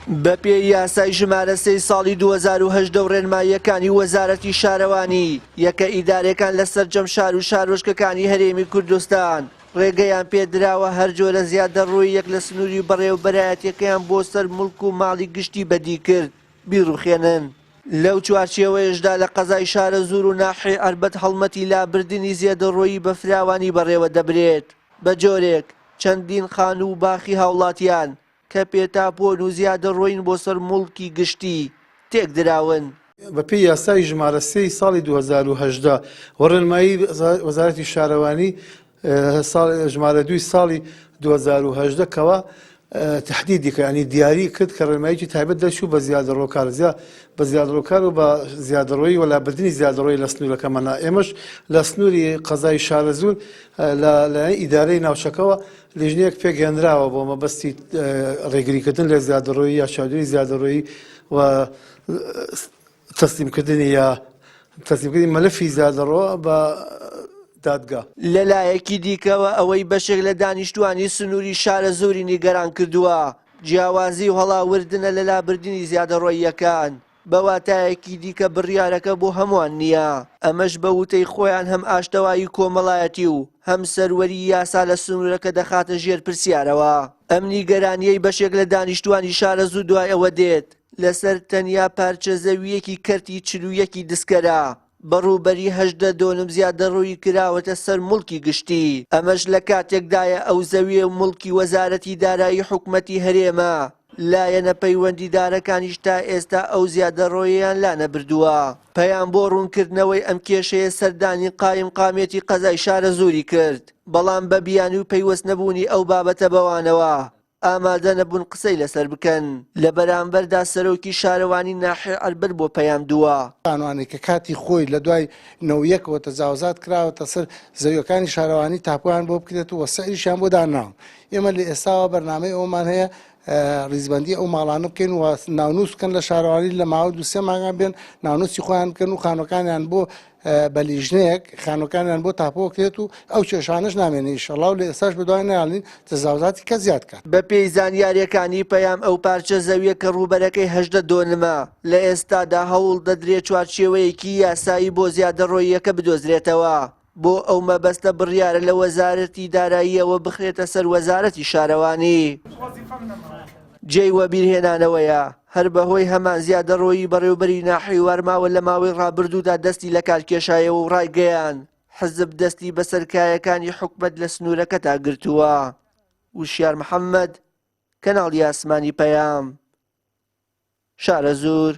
بە پێی یاسای ژمارە 3 ساڵی 2010 و ڕێنماییەکانی وەزارەتی شارەوانی یەکە ئیدارەکان لە سەرجەم شار و شارۆچکەکانی هەرێمی کوردستان ڕێگەیان پێدراوە هەر جۆرە زیادەڕووی یەک لە سنووری بەڕێوەبەرایەتیەکەیان بۆ سەر مڵک و ماڵی گشتی بەدی کرد بیڕوخێنن. لەو چوارچێوەیەشدا لە قەزای شارە زور و ناحێ ئەربەد هەڵمەتی لابردنی زیادەڕۆیی بە فراوانی بەڕێوە دەبرێت بە جۆرێک چەندین خان و باخی هاوڵاتیان کە پێتاپۆن و زیادەڕۆین بۆ سەر مڵکی گشتی تێکدراون. بە پێی یاسای ژمارە 3 ساڵی 2010 و ڕێنمایی وەزارەتی شارەوانی ژمارە 2 ساڵی 2010 کەوا تهدیدی کە ینی دیاری کرد کە ڕێنماییی تایبەت دەچوو بە زیادەڕۆکار و بە زیادەڕۆیی وەلابردنی زیادەڕۆی لە سنوورەکەمانە. ئێمەش لە سنووری قەزای شارە زوور لە ئیدارەی ناوچەکەەوە لیژنەیەک پێگەێنراوە بۆ مەبەستی ڕێگریکردن لە زیادەڕۆیی یا چاودێری زیادەڕۆیی و تەسلیمکردنی یا تەسلیمکردنی مەلەفی زیادەڕۆ بە دادگا. لەلایەکی دیکەوە ئەوەی بەشێک لە دانیشتوانی سنووری شارە زۆری نیگەران کردووە جیاوازی و هەڵاوردنە لە لابردنی زیادەڕۆییەکان بەواتایەکی دیکە بڕیارەکە بۆ هەمووان نییە. ئەمەش بە وتەی خۆیان هەم ئاشتەوایی کۆمەڵایەتی و هەم سەروەری یاسا لە سنوورەکە دەخاتە ژێر پرسیارەوە. ئەم نیگەرانیەی بەشێک لە دانیشتوانی شارە زوو دوای ئەوە دێت لەسەر تەنیا پارچە زەویەکی کەرتی 41 دسکەرە بەڕووبەری 18.2 زیادەڕۆیی کراوەتە سەر مڵکی گشتی. ئەمەش لە کاتێکدایە ئەو زەویە و مڵکی وەزارەتی دارایی حکومەتی هەرێمە لایەنە پەیوەندیدارەکانیش تا ئێستا ئەو زیادەڕۆییان لا نەبردووە. پەیام بۆ ڕوونکردنەوەی ئەم کێشەیە سەردانی قایمقامێتی قەزای شارە زۆری کرد بەڵام بە بیانی و پەیوەست نەبوونی ئەو بابەتە بەوانەوە ئامادە نەبوون قسەی لەسەر بکەن. لە بەرامبەردا سەرۆکی شارەوانی ناحێ ئەربەر بۆ پەیام دووە قانوانی کە کاتی خۆی لە دوای 91ەوە تەجاوزات کراوەتە سەر زەویەکانی شارەوانی تاپۆیان بۆ بکرێت و وەسائلیشیان بۆ داناون. ئێمە لە ئێستاوە بەرنامەی ئەومان هەیە ڕیزبەندی ئەو ماڵانە بکەین و ناونووس بکەن لە شارەوانی لە ماوە 2-3 مانگان بێن ناونووسی خۆیان بکەن و خانوەکانیان بۆ بە لیژنەیەک خانوەکانیان بۆ تاپۆ بکرێت و ئەو کێشانەش نامێنێ ئینشەڵڵا و لە ئێستاش بەدوای نەهێڵین تەجاوزاتی کە زیاد کات. بە پێی زانیاریەکانی پەیام ئەو پارچە زەویە کە ڕووبەرەکەی 18.2 لە ئێستادا هەوڵ دەدرێت چوارچێوەیەکی یاسایی بۆ زیادەڕۆییەکە بدۆزرێتەوە بۆ ئەو مەبەستە بڕیارە لە وەزارەتی داراییەوە بخرێتە سەر وەزارەتی شارەوانی. جێی وەبیرهێنانەوەیە هەر بەهۆی هەمان زیادەڕۆیی بەڕێوەبەری ناحێی وەرماوە لە ماوەی ڕابردوودا دەستی لە کارکێشایەوە و ڕایگەیان حزب دەستی بە سەرکایەکانی حکومەت لە سنوورەکەتا گرتووە. وشیار محەممەد کەناڵی ئاسمانی پەیام شارە زوور.